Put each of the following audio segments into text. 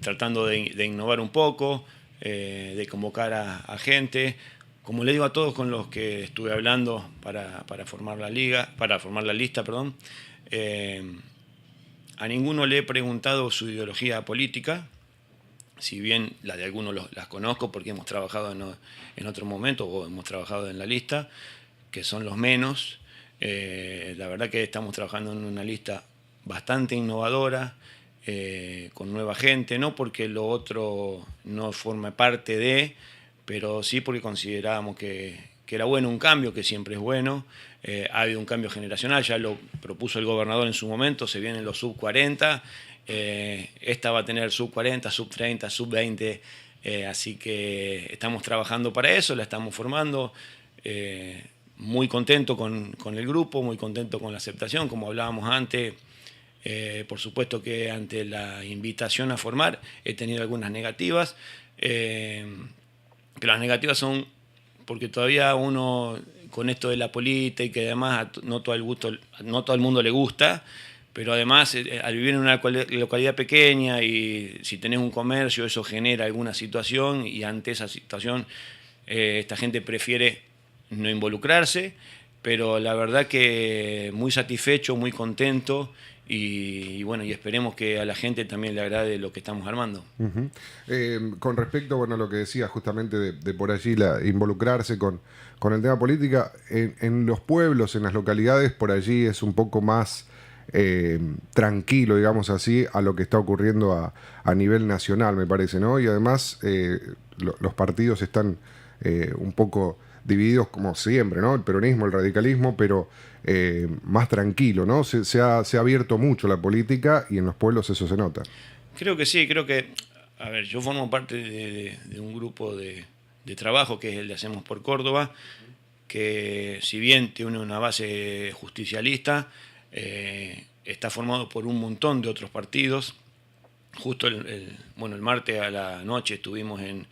tratando de innovar un poco, de convocar a gente. Como le digo a todos con los que estuve hablando para formar la lista, perdón, a ninguno le he preguntado su ideología política, si bien la de algunos las conozco porque hemos trabajado en otro momento o hemos trabajado en la lista, que son los menos. La verdad que estamos trabajando en una lista bastante innovadora, con nueva gente, no porque lo otro no forme parte de, pero sí porque considerábamos que era bueno un cambio, que siempre es bueno. Ha habido un cambio generacional, ya lo propuso el gobernador en su momento, se vienen los sub 40, esta va a tener sub 40, sub 30, sub 20, así que estamos trabajando para eso, la estamos formando. Muy contento con el grupo, muy contento con la aceptación, como hablábamos antes. Por supuesto que ante la invitación a formar he tenido algunas negativas, que las negativas son porque todavía uno con esto de la política y que además no todo el mundo le gusta, pero además al vivir en una localidad pequeña y si tenés un comercio eso genera alguna situación y ante esa situación esta gente prefiere no involucrarse, pero la verdad que muy satisfecho, muy contento y bueno, y esperemos que a la gente también le agrade lo que estamos armando. Con respecto, bueno, a lo que decía justamente de por allí, involucrarse con el tema política, en los pueblos, en las localidades, por allí es un poco más tranquilo, digamos así, a lo que está ocurriendo a nivel nacional, me parece, ¿no? Y además los partidos están un poco divididos como siempre, ¿no? El peronismo, el radicalismo, pero más tranquilo, ¿no? Se ha abierto mucho la política y en los pueblos eso se nota. Creo que sí, creo que, a ver, yo formo parte de un grupo de trabajo que es el de Hacemos por Córdoba, que si bien tiene una base justicialista, está formado por un montón de otros partidos. Justo el martes a la noche estuvimos en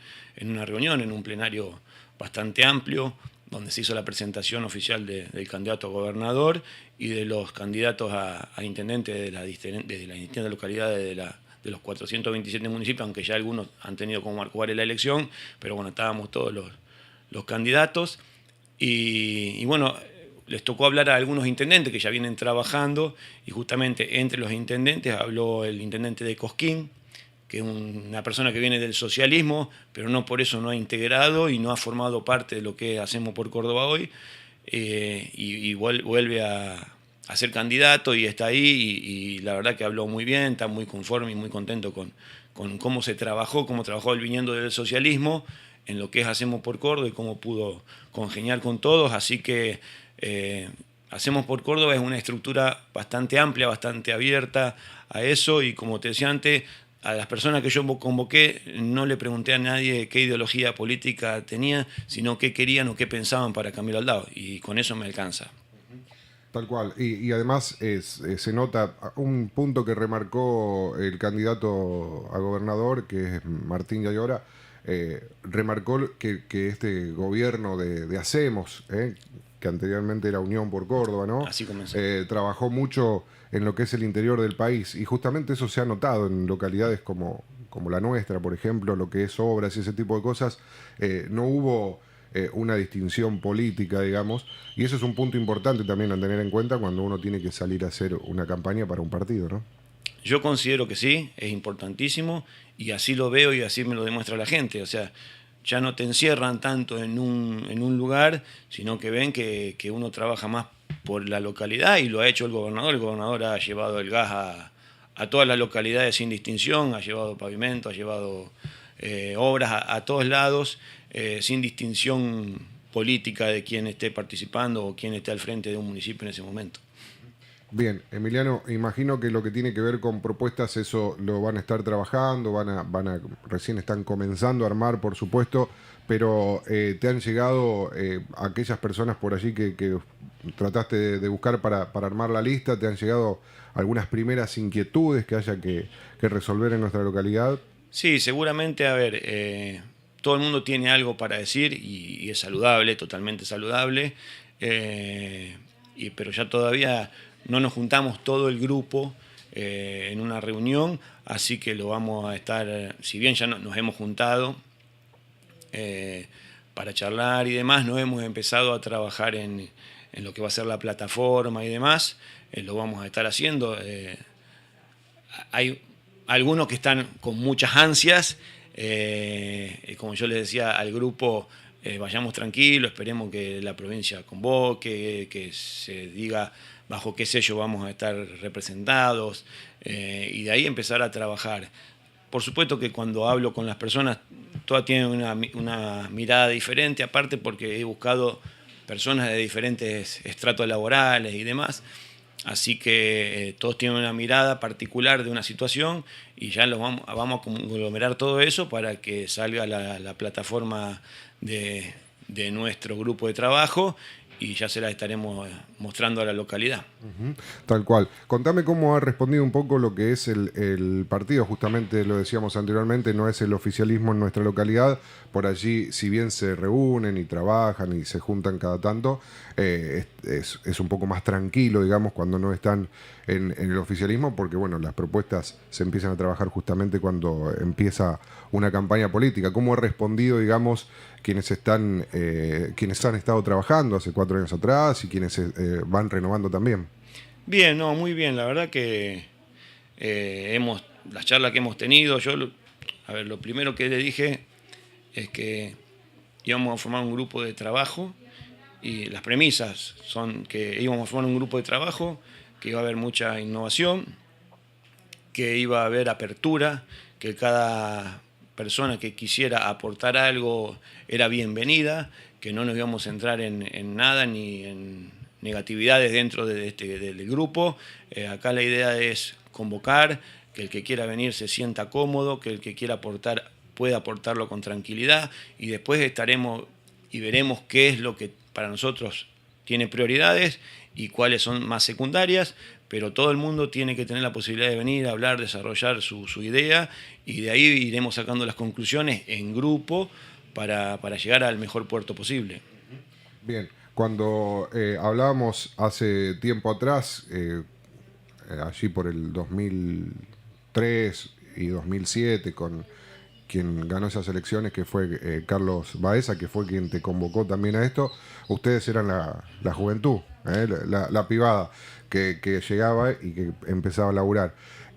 una reunión, en un plenario bastante amplio, donde se hizo la presentación oficial del candidato a gobernador y de los candidatos a intendente de las distintas localidades de los 427 municipios, aunque ya algunos han tenido como jugar en la elección, pero bueno, estábamos todos los candidatos y bueno, les tocó hablar a algunos intendentes que ya vienen trabajando y justamente entre los intendentes habló el intendente de Cosquín, que es una persona que viene del socialismo, pero no por eso no ha integrado y no ha formado parte de lo que hacemos por Córdoba hoy, y vuelve a ser candidato y está ahí y la verdad que habló muy bien, está muy conforme y muy contento con cómo cómo trabajó él viniendo del socialismo en lo que es Hacemos por Córdoba y cómo pudo congeniar con todos, así que Hacemos por Córdoba es una estructura bastante amplia, bastante abierta a eso y como te decía antes, a las personas que yo convoqué no le pregunté a nadie qué ideología política tenía, sino qué querían o qué pensaban para cambiar al lado y con eso me alcanza. Tal cual. Y además se nota un punto que remarcó el candidato a gobernador, que es Martín Yayora, remarcó que este gobierno de Hacemos, que anteriormente era Unión por Córdoba, ¿no? Así comenzó. Trabajó mucho en lo que es el interior del país y justamente eso se ha notado en localidades como la nuestra, por ejemplo, lo que es obras y ese tipo de cosas. No hubo una distinción política, digamos, y eso es un punto importante también a tener en cuenta cuando uno tiene que salir a hacer una campaña para un partido, ¿no? Yo considero que sí, es importantísimo y así lo veo y así me lo demuestra la gente. O sea, ya no te encierran tanto en un lugar, sino que ven que uno trabaja más por la localidad y lo ha hecho el gobernador. El gobernador ha llevado el gas a todas las localidades sin distinción, ha llevado pavimento, ha llevado obras a todos lados, sin distinción política de quién esté participando o quién esté al frente de un municipio en ese momento. Bien, Emiliano, imagino que lo que tiene que ver con propuestas, eso lo van a estar trabajando, recién están comenzando a armar, por supuesto, pero te han llegado aquellas personas por allí que trataste de buscar para armar la lista, te han llegado algunas primeras inquietudes que haya que resolver en nuestra localidad. Sí, seguramente, a ver, todo el mundo tiene algo para decir y es saludable, totalmente saludable, pero ya todavía no nos juntamos todo el grupo en una reunión, así que lo vamos a estar, si bien ya nos hemos juntado para charlar y demás, no hemos empezado a trabajar en lo que va a ser la plataforma y demás, lo vamos a estar haciendo. Hay algunos que están con muchas ansias, como yo les decía al grupo, vayamos tranquilos, esperemos que la provincia convoque, que se diga bajo qué sello vamos a estar representados, y de ahí empezar a trabajar. Por supuesto que cuando hablo con las personas, todas tienen una mirada diferente, aparte porque he buscado personas de diferentes estratos laborales y demás, así que todos tienen una mirada particular de una situación y ya vamos a conglomerar todo eso para que salga la plataforma de nuestro grupo de trabajo y ya se la estaremos mostrando a la localidad. Tal cual. Contame cómo ha respondido un poco lo que es el partido. Justamente lo decíamos anteriormente, no es el oficialismo en nuestra localidad. Por allí, si bien se reúnen y trabajan y se juntan cada tanto, es un poco más tranquilo, digamos, cuando no están en el oficialismo, porque bueno, las propuestas se empiezan a trabajar justamente cuando empieza una campaña política. ¿Cómo ha respondido, digamos, quienes han estado trabajando hace 4 años atrás y quienes van renovando también? Bien, no, muy bien. La verdad que las charlas que hemos tenido, lo primero que le dije es que íbamos a formar un grupo de trabajo y las premisas son que íbamos a formar un grupo de trabajo, que iba a haber mucha innovación, que iba a haber apertura, que cada persona que quisiera aportar algo era bienvenida, que no nos íbamos a entrar en nada ni en negatividades dentro del grupo. Acá la idea es convocar, que el que quiera venir se sienta cómodo, que el que quiera aportar pueda aportarlo con tranquilidad y después estaremos y veremos qué es lo que para nosotros tiene prioridades y cuáles son más secundarias, pero todo el mundo tiene que tener la posibilidad de venir a hablar, desarrollar su idea y de ahí iremos sacando las conclusiones en grupo para llegar al mejor puerto posible. Bien, cuando hablábamos hace tiempo atrás, allí por el 2003 y 2007, con quien ganó esas elecciones, que fue Carlos Baeza, que fue quien te convocó también a esto, ustedes eran la juventud, la pibada que llegaba y que empezaba a laburar.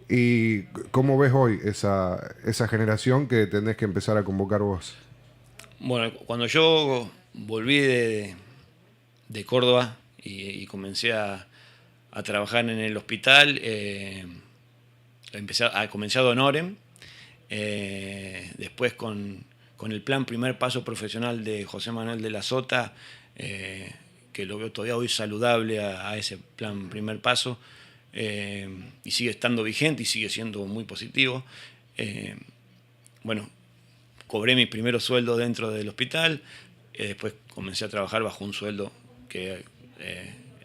¿Y cómo ves hoy esa generación que tenés que empezar a convocar vos? Bueno, cuando yo volví de Córdoba y comencé a trabajar en el hospital, comencé a Don Oren, después con el plan Primer Paso Profesional de José Manuel de la Sota, que lo veo todavía hoy saludable a ese plan Primer Paso, y sigue estando vigente y sigue siendo muy positivo. Bueno, cobré mi primer sueldo dentro del hospital, después comencé a trabajar bajo un sueldo que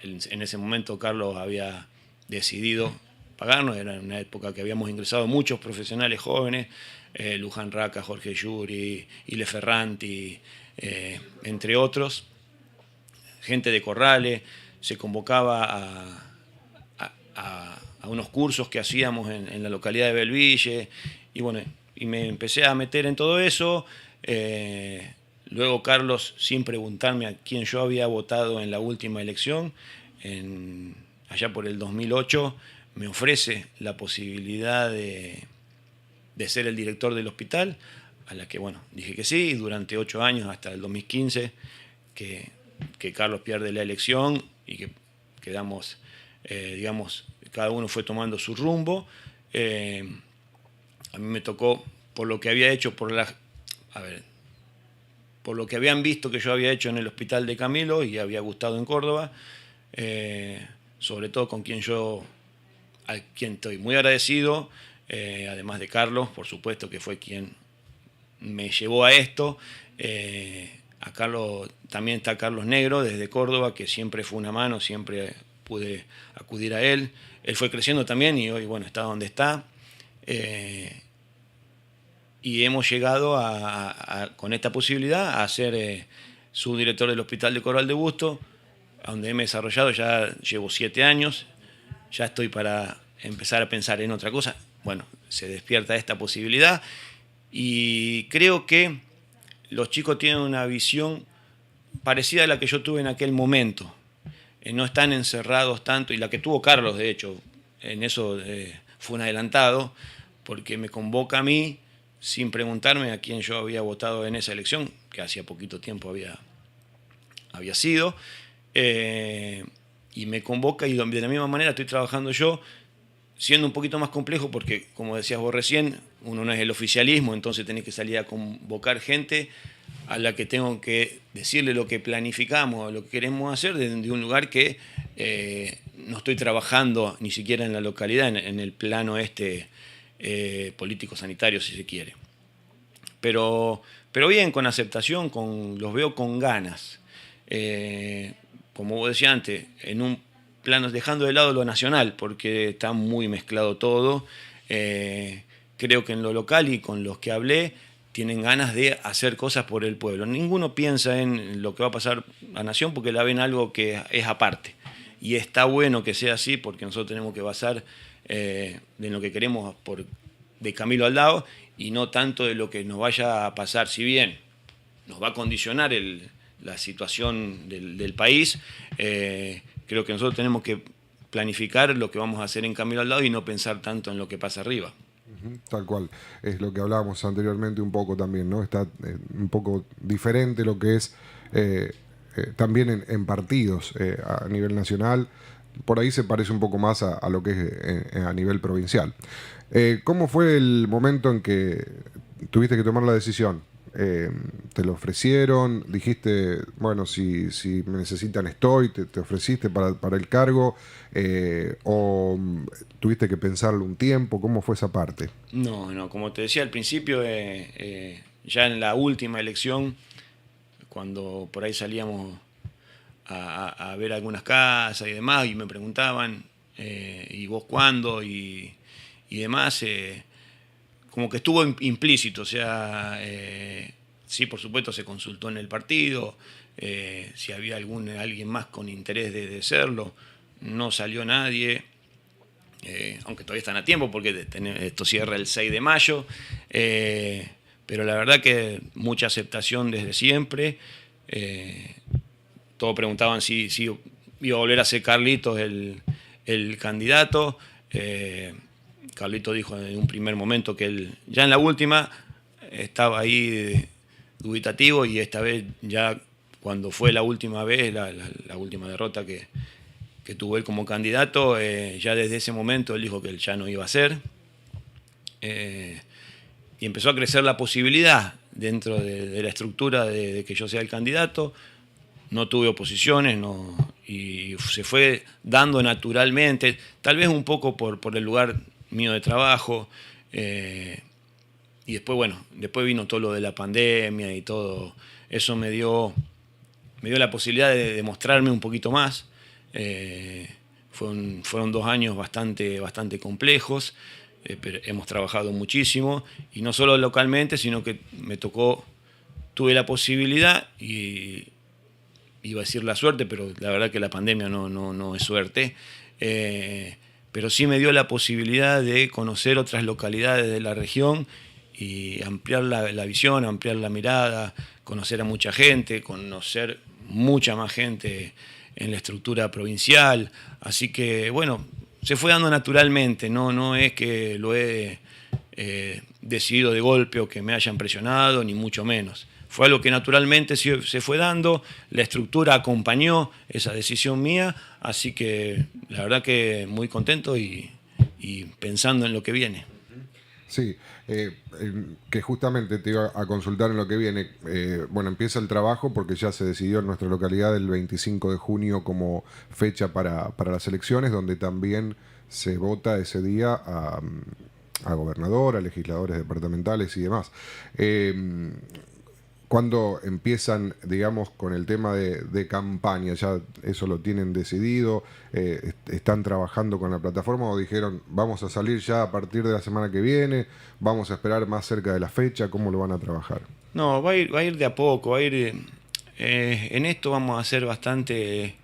en ese momento Carlos había decidido pagarnos. Era en una época que habíamos ingresado muchos profesionales jóvenes, Luján Raca, Jorge Yuri, Ile Ferranti, entre otros, gente de Corrales. Se convocaba a unos cursos que hacíamos en la localidad de Belville, y bueno, y me empecé a meter en todo eso. Luego Carlos, sin preguntarme a quién yo había votado en la última elección, allá por el 2008, me ofrece la posibilidad de ser el director del hospital, a la que bueno, dije que sí, y durante 8 años, hasta el 2015, que Carlos pierde la elección y que quedamos, digamos, cada uno fue tomando su rumbo. A mí me tocó, por lo que había hecho, por lo que habían visto que yo había hecho en el hospital de Camilo y había gustado en Córdoba, sobre todo a quien estoy muy agradecido, además de Carlos, por supuesto, que fue quien me llevó a esto. A Carlos, también está Carlos Negro desde Córdoba, que siempre fue una mano, siempre pude acudir a él. Él fue creciendo también y hoy, bueno, está donde está. Y hemos llegado con esta posibilidad a ser subdirector del Hospital de Corral de Bustos, a donde me he desarrollado. Ya llevo 7 años, ya estoy para empezar a pensar en otra cosa, bueno, se despierta esta posibilidad y creo que los chicos tienen una visión parecida a la que yo tuve en aquel momento. No están encerrados tanto, y la que tuvo Carlos, de hecho, en eso fue un adelantado, porque me convoca a mí sin preguntarme a quién yo había votado en esa elección, que hacía poquito tiempo había sido, y me convoca, y de la misma manera estoy trabajando yo, siendo un poquito más complejo porque, como decías vos recién, uno no es el oficialismo, entonces tenés que salir a convocar gente a la que tengo que decirle lo que planificamos, lo que queremos hacer desde un lugar que no estoy trabajando ni siquiera en la localidad, en el plano político-sanitario, si se quiere. Pero bien, con aceptación, los veo con ganas. Como vos decías antes, en un plano, dejando de lado lo nacional, porque está muy mezclado todo. Creo que en lo local y con los que hablé, tienen ganas de hacer cosas por el pueblo. Ninguno piensa en lo que va a pasar a Nación porque la ven algo que es aparte. Y está bueno que sea así porque nosotros tenemos que basar de lo que queremos de Camilo al lado y no tanto de lo que nos vaya a pasar. Si bien nos va a condicionar la situación del país, creo que nosotros tenemos que planificar lo que vamos a hacer en Camilo al lado y no pensar tanto en lo que pasa arriba. Tal cual, es lo que hablábamos anteriormente un poco también, ¿no? Está un poco diferente lo que es también en partidos a nivel nacional, por ahí se parece un poco más a lo que es a nivel provincial. ¿Cómo fue el momento en que tuviste que tomar la decisión? ¿Te lo ofrecieron? Dijiste, bueno, si me necesitan estoy, te ofreciste para el cargo, o tuviste que pensarlo un tiempo. ¿Cómo fue esa parte? No, como te decía al principio, ya en la última elección, cuando por ahí salíamos a ver algunas casas y demás, y me preguntaban, ¿y vos cuándo? Y demás, como que estuvo implícito, o sea, sí, por supuesto se consultó en el partido, si había alguien más con interés de serlo, no salió nadie, aunque todavía están a tiempo porque esto cierra el 6 de mayo, pero la verdad que mucha aceptación desde siempre, todos preguntaban si iba a volver a ser Carlitos el candidato. Carlito dijo en un primer momento que él, ya en la última, estaba ahí dubitativo, y esta vez, ya cuando fue la última vez, la última derrota que tuvo él como candidato, ya desde ese momento él dijo que él ya no iba a ser. Y empezó a crecer la posibilidad dentro de la estructura de que yo sea el candidato. No tuve oposiciones, y se fue dando naturalmente, tal vez un poco por el lugar mío de trabajo, y después vino todo lo de la pandemia y todo eso me dio la posibilidad de demostrarme un poquito más. Fueron 2 años bastante complejos, pero hemos trabajado muchísimo, y no solo localmente, sino que tuve la posibilidad, y iba a decir la suerte, pero la verdad que la pandemia no es suerte, pero sí me dio la posibilidad de conocer otras localidades de la región y ampliar la visión, ampliar la mirada, conocer a mucha gente, conocer mucha más gente en la estructura provincial. Así que, bueno, se fue dando naturalmente, no es que lo he decidido de golpe o que me hayan presionado, ni mucho menos. Fue algo que naturalmente se fue dando, la estructura acompañó esa decisión mía, así que la verdad que muy contento y pensando en lo que viene. Sí, que justamente te iba a consultar en lo que viene. Bueno, empieza el trabajo porque ya se decidió en nuestra localidad el 25 de junio como fecha para las elecciones, donde también se vota ese día a gobernador, a legisladores departamentales y demás. Cuando empiezan, digamos, con el tema de campaña, ¿ya eso lo tienen decidido? ¿Están trabajando con la plataforma o dijeron vamos a salir ya a partir de la semana que viene? ¿Vamos a esperar más cerca de la fecha? ¿Cómo lo van a trabajar? No, va a ir de a poco, en esto vamos a ser bastante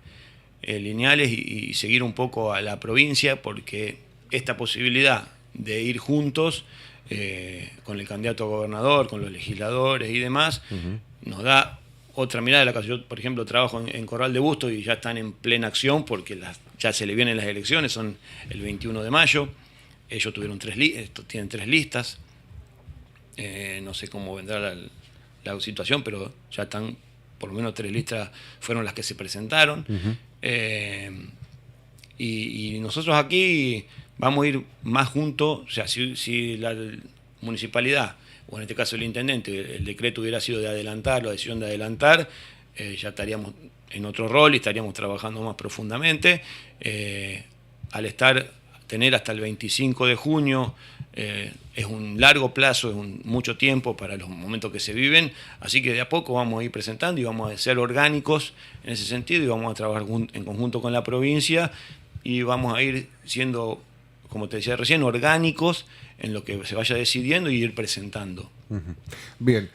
lineales y seguir un poco a la provincia, porque esta posibilidad de ir juntos con el candidato a gobernador, con los legisladores y demás, nos da otra mirada de la casa. Yo, por ejemplo, trabajo en Corral de Bustos y ya están en plena acción porque ya se le vienen las elecciones, son el 21 de mayo. Ellos tienen 3 listas. No sé cómo vendrá la situación, pero ya están, por lo menos 3 listas fueron las que se presentaron. Y nosotros aquí vamos a ir más juntos. O sea, si la municipalidad, o en este caso el intendente, el decreto hubiera sido de adelantar, la decisión de adelantar, ya estaríamos en otro rol y estaríamos trabajando más profundamente. Al tener hasta el 25 de junio, es un largo plazo, es mucho tiempo para los momentos que se viven, así que de a poco vamos a ir presentando y vamos a ser orgánicos en ese sentido y vamos a trabajar en conjunto con la provincia y vamos a ir siendo, como te decía recién, orgánicos en lo que se vaya decidiendo y ir presentando. Bien,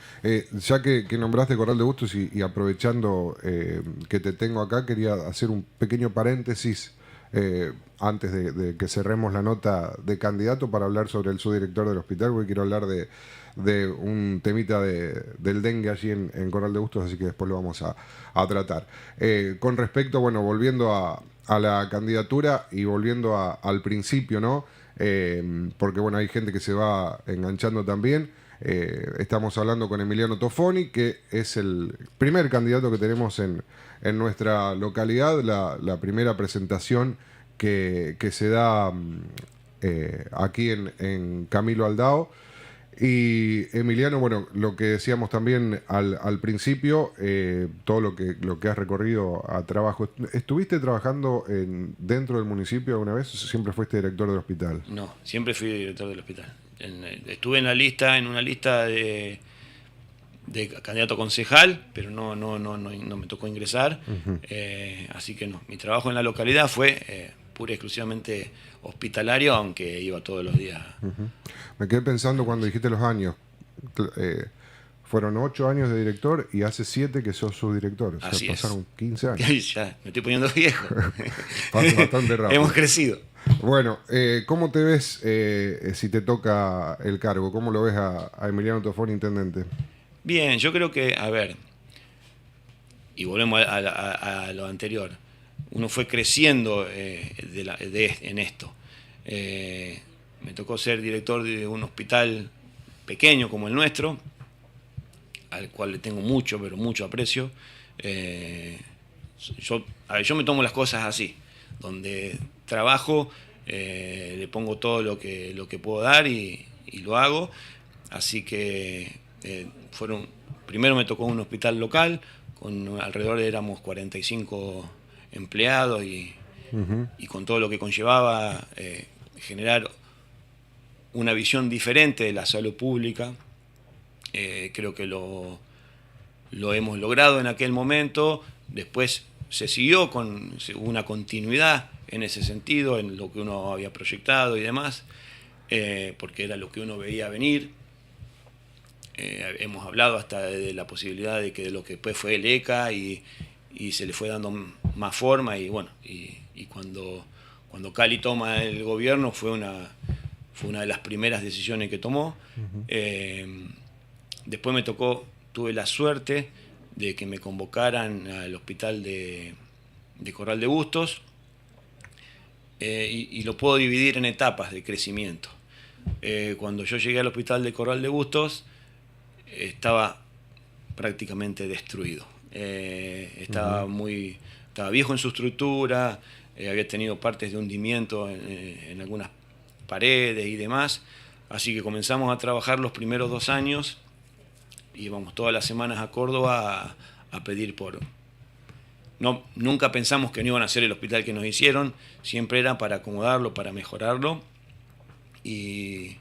ya que nombraste Corral de Bustos y aprovechando que te tengo acá, quería hacer un pequeño paréntesis antes de que cerremos la nota de candidato para hablar sobre el subdirector del hospital, porque quiero hablar de un temita del dengue allí en Corral de Bustos, así que después lo vamos a tratar. Con respecto, bueno, volviendo a la candidatura y volviendo al principio, ¿no? Porque bueno, hay gente que se va enganchando también. Estamos hablando con Emiliano Tofoni, que es el primer candidato que tenemos en nuestra localidad, la primera presentación que se da aquí en Camilo Aldao. Y Emiliano, bueno, lo que decíamos también al principio, todo lo que has recorrido a trabajo. ¿Estuviste trabajando dentro del municipio alguna vez o siempre fuiste director del hospital? No, siempre fui director del hospital. Estuve en una lista de candidato a concejal, pero no me tocó ingresar. Así que no, mi trabajo en la localidad fue pura y exclusivamente hospitalario, aunque iba todos los días. Me quedé pensando cuando dijiste los años. Fueron 8 años de director y hace 7 que sos subdirector. O sea, pasaron 15 años. Ya, me estoy poniendo viejo. Bastante rápido. Hemos crecido. Bueno, ¿cómo te ves si te toca el cargo? ¿Cómo lo ves a Emiliano Tofoni, intendente? Bien, yo creo que, a ver, y volvemos a lo anterior, uno fue creciendo en esto. Me tocó ser director de un hospital pequeño como el nuestro, al cual le tengo mucho, pero mucho aprecio. Yo me tomo las cosas así, donde trabajo, le pongo todo lo que puedo dar y lo hago. Así que primero me tocó un hospital local, alrededor éramos 45 empleados y con todo lo que conllevaba generar una visión diferente de la salud pública. Creo que lo hemos logrado en aquel momento. Después se siguió con una continuidad en ese sentido, en lo que uno había proyectado y demás, porque era lo que uno veía venir. Hemos hablado hasta de la posibilidad de que lo que después fue el ECA y se le fue dando más forma y bueno, y cuando Cali toma el gobierno fue una de las primeras decisiones que tomó. Después tuve la suerte de que me convocaran al hospital de Corral de Bustos y lo puedo dividir en etapas de crecimiento. Cuando yo llegué al hospital de Corral de Bustos estaba prácticamente destruido. Estaba viejo en su estructura, había tenido partes de hundimiento en algunas paredes y demás, así que comenzamos a trabajar los primeros 2 años, íbamos todas las semanas a Córdoba a pedir nunca pensamos que no iban a hacer el hospital que nos hicieron, siempre era para acomodarlo, para mejorarlo, y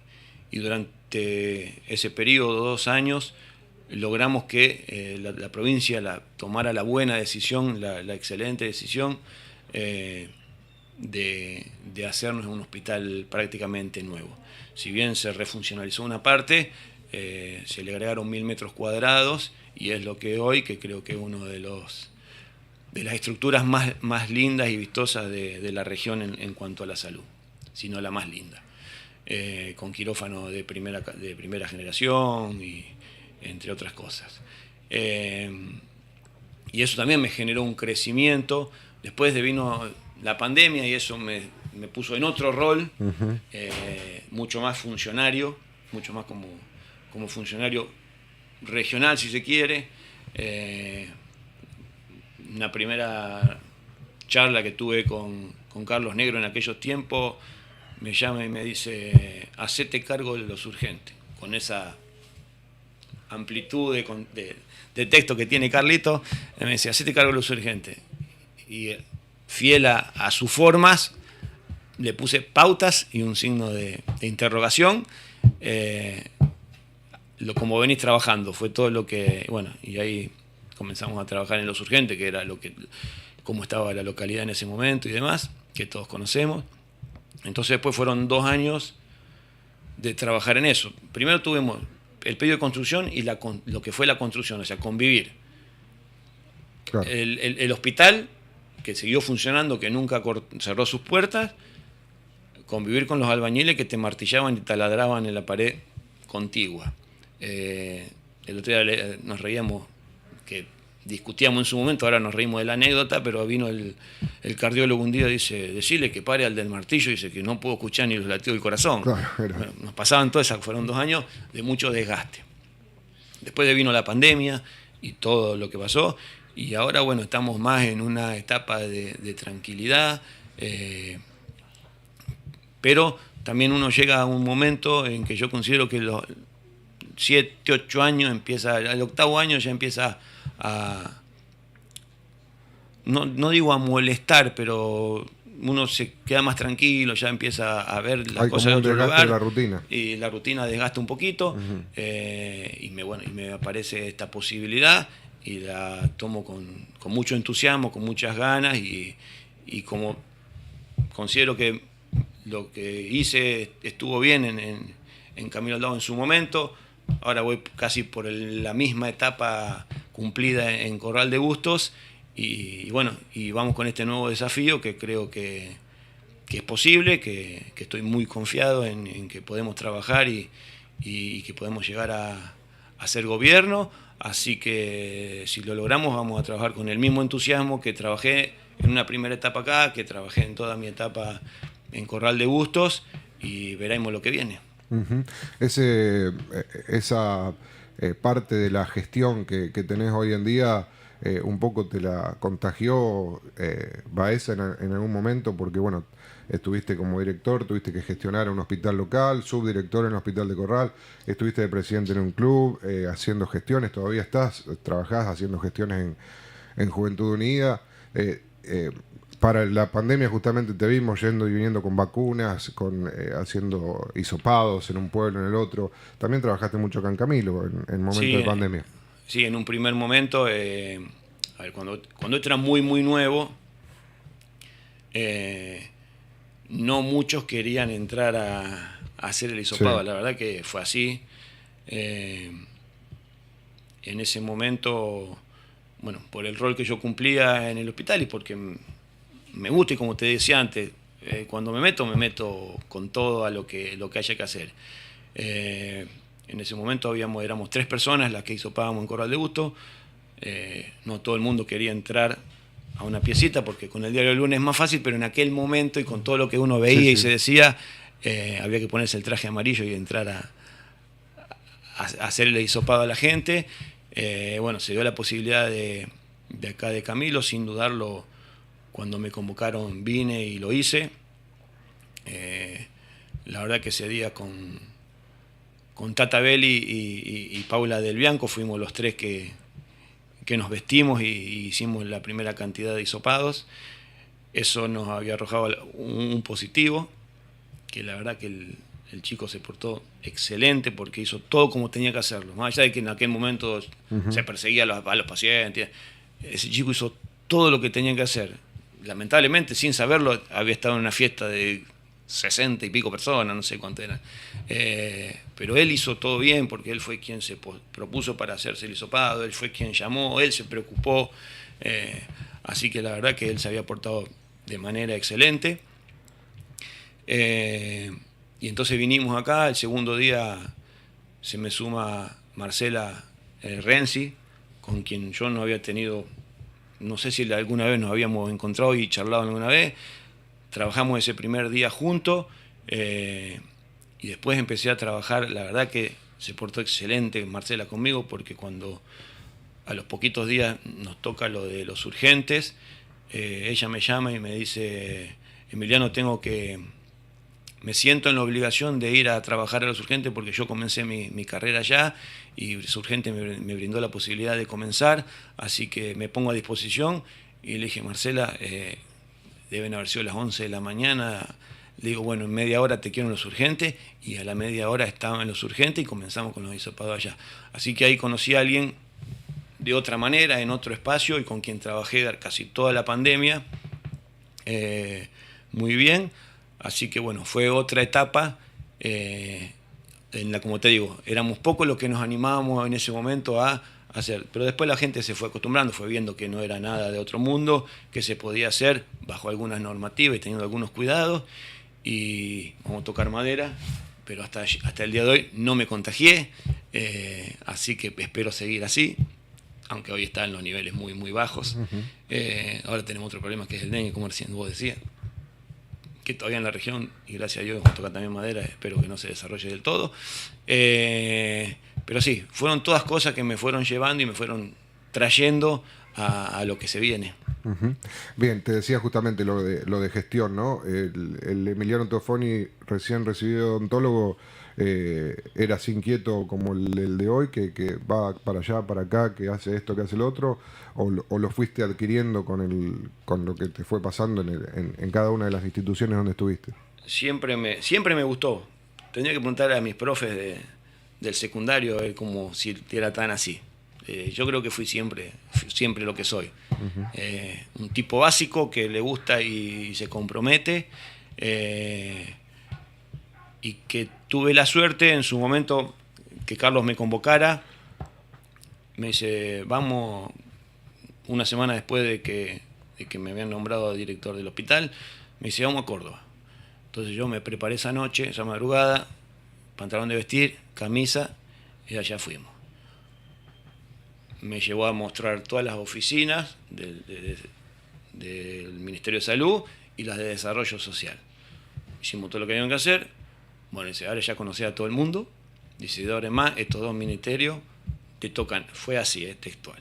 durante ese periodo, 2 años, logramos que la provincia tomara la buena decisión, la excelente decisión de hacernos un hospital prácticamente nuevo. Si bien se refuncionalizó una parte, se le agregaron 1000 metros cuadrados y es lo que hoy, que creo que es uno de las estructuras más lindas y vistosas de la región en cuanto a la salud. sino la más linda. Con quirófano de primera generación y entre otras cosas. Y eso también me generó un crecimiento. Después vino la pandemia y eso me puso en otro rol, mucho más funcionario, mucho más como funcionario regional, si se quiere. Una primera charla que tuve con Carlos Negro en aquellos tiempos, me llama y me dice, hacete cargo de los urgentes, con esa amplitud de texto que tiene Carlito, me dice, hacete cargo de los urgentes. Y fiel a sus formas, le puse pautas y un signo de interrogación. Como venís trabajando, fue todo lo que, bueno, y ahí comenzamos a trabajar en los urgentes, que era cómo estaba la localidad en ese momento y demás, que todos conocemos. Entonces después fueron 2 años de trabajar en eso. Primero tuvimos el pedido de construcción y lo que fue la construcción, o sea, convivir. Claro. El hospital, que siguió funcionando, que nunca cerró sus puertas, convivir con los albañiles que te martillaban y taladraban en la pared contigua. El otro día nos reíamos, que discutíamos en su momento, ahora nos reímos de la anécdota, pero vino el cardiólogo un día y dice, decirle que pare al del martillo, dice que no puedo escuchar ni los latidos del corazón. Claro, bueno, nos pasaban todas esas, fueron 2 años de mucho desgaste. Después vino la pandemia y todo lo que pasó, y ahora bueno, estamos más en una etapa de tranquilidad, pero también uno llega a un momento en que yo considero que los 7, 8 años el 8º año ya empieza no digo a molestar, pero uno se queda más tranquilo, ya empieza a ver las cosas de otro lugar. La rutina. Y la rutina desgasta un poquito, y me aparece esta posibilidad y la tomo con mucho entusiasmo, con muchas ganas, y como considero que lo que hice estuvo bien en Camino al Lago en su momento. Ahora voy casi por la misma etapa cumplida en Corral de Bustos y bueno, y vamos con este nuevo desafío que creo que es posible, que estoy muy confiado en que podemos trabajar y que podemos llegar a hacer gobierno, así que si lo logramos vamos a trabajar con el mismo entusiasmo que trabajé en una primera etapa acá, que trabajé en toda mi etapa en Corral de Bustos, y veremos lo que viene. Esa parte de la gestión que tenés hoy en día, un poco te la contagió Baeza en algún momento, porque bueno, estuviste como director, tuviste que gestionar un hospital local, subdirector en el hospital de Corral, estuviste de presidente en un club, haciendo gestiones, todavía trabajás haciendo gestiones en Juventud Unida. Para la pandemia justamente te vimos yendo y viniendo con vacunas, haciendo hisopados en un pueblo, en el otro. También trabajaste mucho acá en Camilo, en momentos de pandemia. Sí, en un primer momento, cuando esto era muy, muy nuevo, no muchos querían entrar a hacer el hisopado. Sí. La verdad que fue así. En ese momento, bueno, por el rol que yo cumplía en el hospital y porque me gusta, y como te decía antes, cuando me meto con todo a lo que haya que hacer. En ese momento éramos 3 personas las que hisopábamos en Corral de Bustos. No todo el mundo quería entrar a una piecita, porque con el diario del lunes es más fácil, pero en aquel momento y con todo lo que uno veía y se decía, había que ponerse el traje amarillo y entrar a hacerle hisopado a la gente. Bueno, se dio la posibilidad de acá de Camilo, sin dudarlo. Cuando me convocaron vine y lo hice. La verdad que ese día con Tata Belli y Paula Del Bianco fuimos los 3 que nos vestimos y hicimos la primera cantidad de hisopados. Eso nos había arrojado un positivo, que la verdad que el chico se portó excelente porque hizo todo como tenía que hacerlo. Más allá de que en aquel momento se perseguía a los pacientes, ese chico hizo todo lo que tenía que hacer. Lamentablemente, sin saberlo, había estado en una fiesta de 60 y pico personas, no sé cuánto eran. Pero él hizo todo bien porque él fue quien se propuso para hacerse el hisopado, él fue quien llamó, él se preocupó. Así que la verdad que él se había portado de manera excelente. Y entonces vinimos acá, el segundo día se me suma Marcela Renzi, con quien yo no había tenido, no sé si alguna vez nos habíamos encontrado y charlado alguna vez. Trabajamos ese primer día juntos y después empecé a trabajar. La verdad que se portó excelente Marcela conmigo, porque cuando a los poquitos días nos toca lo de los urgentes, ella me llama y me dice: Emiliano, me siento en la obligación de ir a trabajar a los urgentes porque yo comencé mi carrera allá y Urgente me brindó la posibilidad de comenzar, así que me pongo a disposición. Y le dije: Marcela, deben haber sido las 11 de la mañana. Le digo: bueno, en media hora te quiero en los urgentes. Y a la media hora estaba en los urgentes y comenzamos con los hisopados allá. Así que ahí conocí a alguien de otra manera, en otro espacio, y con quien trabajé casi toda la pandemia. Muy bien. Así que bueno, fue otra etapa en la, como te digo, éramos pocos los que nos animábamos en ese momento a hacer, pero después la gente se fue acostumbrando, fue viendo que no era nada de otro mundo, que se podía hacer bajo algunas normativas y teniendo algunos cuidados. Y vamos a tocar madera, pero hasta el día de hoy no me contagié, así que espero seguir así, aunque hoy está en los niveles muy, muy bajos. Ahora tenemos otro problema, que es el dengue, como recién vos decías, que todavía en la región, y gracias a Dios toca también madera, espero que no se desarrolle del todo. Pero sí, fueron todas cosas que me fueron llevando y me fueron trayendo a lo que se viene. Bien, te decía justamente lo de gestión, ¿no? El Emiliano Teofoni, recién recibido odontólogo, eras inquieto como el de hoy, que va para allá, para acá, que hace esto, que hace lo otro, o lo fuiste adquiriendo con lo que te fue pasando en cada una de las instituciones donde estuviste? Siempre me gustó. Tenía que preguntar a mis profes del secundario como si era tan así. Yo creo que fui siempre lo que soy. Un tipo básico que le gusta y se compromete, y que tuve la suerte en su momento que Carlos me convocara. Me dice: vamos, una semana después de que me habían nombrado director del hospital, me dice: vamos a Córdoba. Entonces yo me preparé esa noche, esa madrugada, pantalón de vestir, camisa, y allá fuimos. Me llevó a mostrar todas las oficinas del Ministerio de Salud y las de Desarrollo Social. Hicimos todo lo que habían que hacer. Bueno, dice: ahora ya conocés a todo el mundo. Dice: de ahora en más, estos dos ministerios te tocan. Fue así, textual.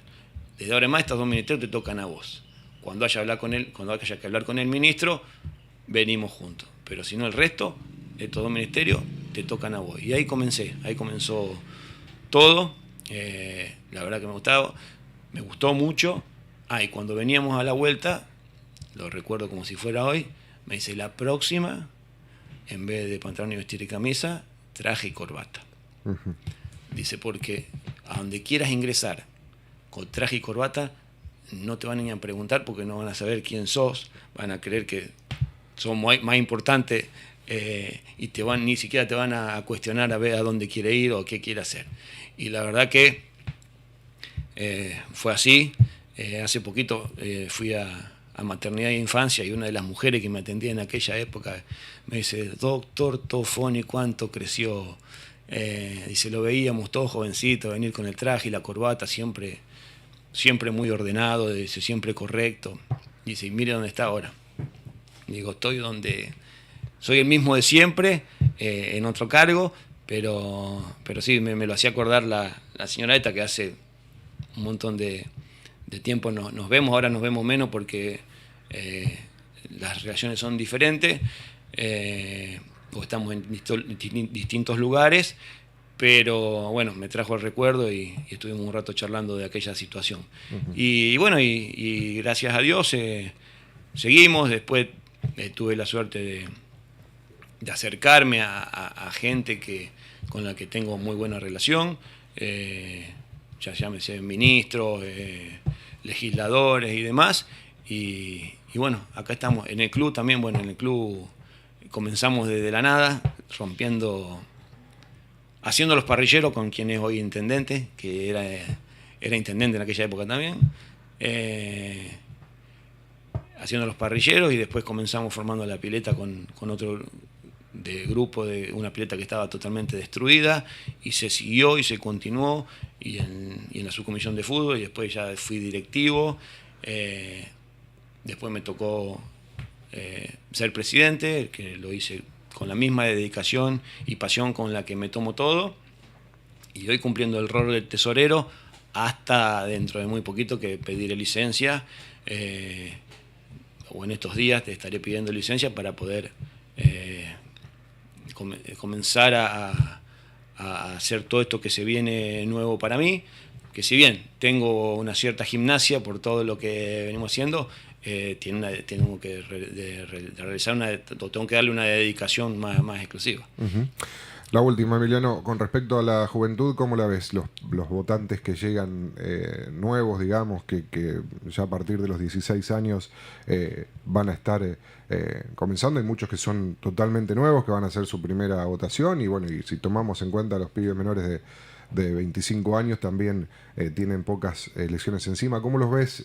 Desde ahora en más, estos dos ministerios te tocan a vos. Cuando haya que hablar con el ministro, venimos juntos. Pero si no, el resto, estos dos ministerios te tocan a vos. Y ahí comenzó todo. La verdad que me gustó mucho. Y cuando veníamos a la vuelta, lo recuerdo como si fuera hoy, me dice: la próxima, en vez de pantalón y vestir y camisa, traje y corbata. Dice: porque a donde quieras ingresar con traje y corbata, no te van a ni a preguntar, porque no van a saber quién sos, van a creer que sos más importante, y ni siquiera te van a cuestionar a ver a dónde quiere ir o qué quiere hacer. Y la verdad que fue así. Hace poquito fui a maternidad e infancia, y una de las mujeres que me atendía en aquella época me dice: doctor Teofoni, ¿cuánto creció? Dice: lo veíamos todos jovencitos venir con el traje y la corbata, siempre muy ordenado, dice, siempre correcto. Dice: y mire dónde está ahora. Digo: estoy donde soy, el mismo de siempre, en otro cargo, pero sí, me lo hacía acordar la señora esta, que hace un montón de tiempo nos vemos. Ahora nos vemos menos porque las relaciones son diferentes, porque estamos en distintos lugares, pero bueno, me trajo el recuerdo y estuvimos un rato charlando de aquella situación. Y bueno, y gracias a Dios seguimos. Después tuve la suerte de acercarme a gente con la que tengo muy buena relación, ya llámese ministros, legisladores y demás. Y bueno, acá estamos en el club también. Bueno, en el club comenzamos desde la nada, haciendo los parrilleros con quien es hoy intendente, que era intendente en aquella época también, haciendo los parrilleros, y después comenzamos formando la pileta con otro de grupo de una pileta que estaba totalmente destruida, y se siguió y se continuó, y en la subcomisión de fútbol, y después ya fui directivo, después me tocó ser presidente, que lo hice con la misma dedicación y pasión con la que me tomo todo, y hoy cumpliendo el rol del tesorero hasta dentro de muy poquito que pediré licencia, o en estos días te estaré pidiendo licencia para poder comenzar a hacer todo esto que se viene nuevo para mí, que si bien tengo una cierta gimnasia por todo lo que venimos haciendo, tengo que realizar tengo que darle una dedicación más exclusiva. Uh-huh. La última, Emiliano, con respecto a la juventud, ¿cómo la ves? Los votantes que llegan nuevos, digamos, que ya a partir de los 16 años van a estar comenzando. Hay muchos que son totalmente nuevos, que van a hacer su primera votación. Y bueno, y si tomamos en cuenta los pibes menores de 25 años, también tienen pocas elecciones encima. ¿Cómo los ves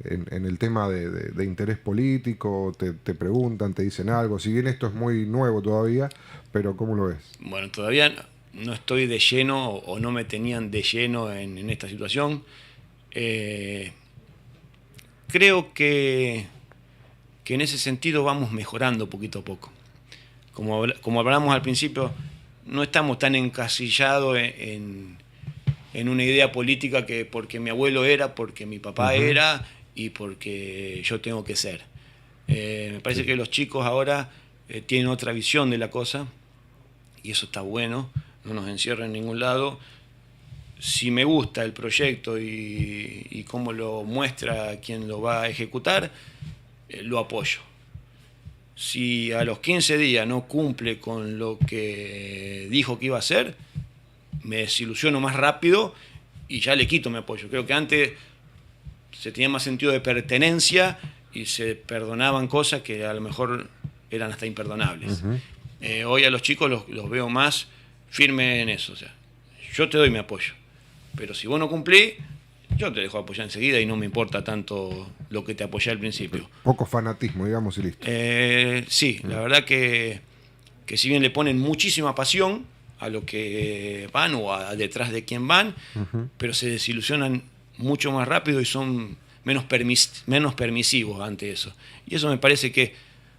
en el tema de interés político? Te preguntan, te dicen algo, si bien esto es muy nuevo todavía, pero ¿cómo lo ves? Bueno, todavía no estoy de lleno, o no me tenían de lleno en esta situación. Creo que en ese sentido vamos mejorando poquito a poco. Como hablamos al principio, no estamos tan encasillados en una idea política que porque mi abuelo era, porque mi papá era y porque yo tengo que ser. Me parece que los chicos ahora tienen otra visión de la cosa, y eso está bueno, no nos encierra en ningún lado. Si me gusta el proyecto y cómo lo muestra quien lo va a ejecutar, lo apoyo. Si a los 15 días no cumple con lo que dijo que iba a hacer, me desilusiono más rápido y ya le quito mi apoyo. Creo que antes se tenía más sentido de pertenencia y se perdonaban cosas que a lo mejor eran hasta imperdonables. Hoy a los chicos los veo más firmes en eso. O sea, yo te doy mi apoyo, pero si vos no cumplís, yo te dejo apoyar enseguida y no me importa tanto lo que te apoyé al principio. Poco fanatismo, digamos, y listo. Sí, la verdad que si bien le ponen muchísima pasión a lo que van o a detrás de quién van, pero se desilusionan mucho más rápido y son menos permisivos ante eso. Y eso me parece que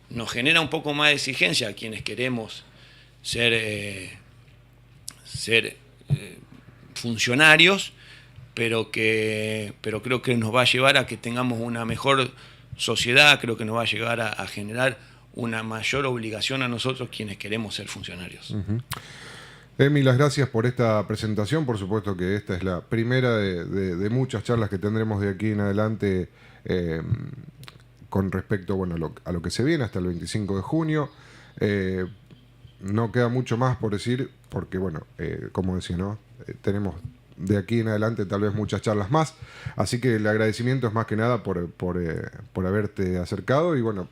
nos genera un poco más de exigencia a quienes queremos ser funcionarios, pero creo que nos va a llevar a que tengamos una mejor sociedad, creo que nos va a llegar a generar una mayor obligación a nosotros quienes queremos ser funcionarios. Emi, las gracias por esta presentación. Por supuesto que esta es la primera de muchas charlas que tendremos de aquí en adelante con respecto, bueno, a lo que se viene hasta el 25 de junio. No queda mucho más por decir, porque, bueno, como decía, ¿no? Tenemos de aquí en adelante tal vez muchas charlas más. Así que el agradecimiento es más que nada por haberte acercado y, bueno,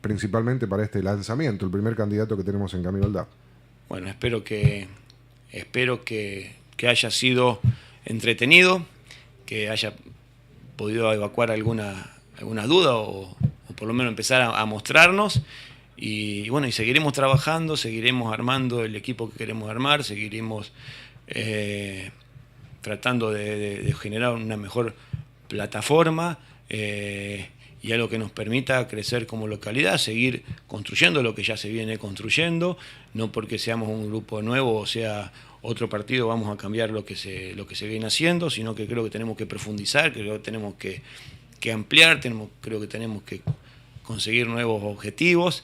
principalmente para este lanzamiento, el primer candidato que tenemos en Camilo Aldao. Bueno, espero que haya sido entretenido, que haya podido evacuar alguna duda o por lo menos empezar a mostrarnos. Y bueno, y seguiremos trabajando, seguiremos armando el equipo que queremos armar, seguiremos tratando de generar una mejor plataforma y algo que nos permita crecer como localidad, seguir construyendo lo que ya se viene construyendo. No porque seamos un grupo nuevo o sea otro partido vamos a cambiar lo que se viene haciendo, sino que creo que tenemos que profundizar, creo que tenemos que ampliar, creo que tenemos que conseguir nuevos objetivos.